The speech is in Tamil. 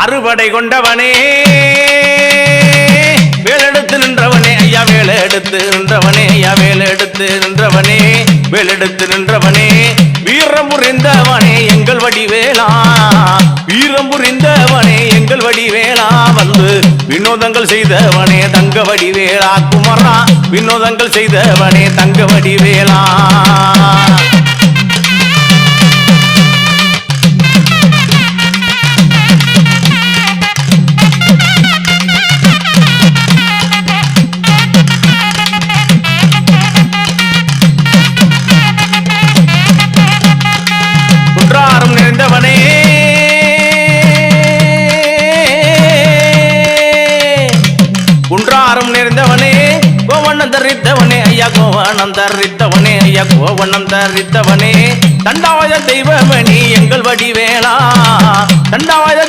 அறுபடை கொண்டவனே வேலெடுத்து நின்றவனே ஐயா வேலெடுத்து நின்றவனே ஐயா வேலெடுத்து நின்றவனே வேலெடுத்து நின்றவனே வீரம் புரிந்தவனே எங்கள் வடிவேலா வீரம் புரிந்தவனே எங்கள் வடிவேலா வந்து வினோதங்கள் செய்தவனே தங்க வடிவேலா குமரா வினோதங்கள் செய்தவனே தங்க வடிவேலா குன்றாரம் நிறைந்தவனே குன்றாரம் நிறைந்தவனே கோவண்ணம் தரித்தவனே ஐயா கோவண்ணம் தரித்தவனே ஐயா கோவண்ணம் தரித்தவனே தண்டாவத தெய்வமணி எங்கள் வடிவேலா தண்டாவத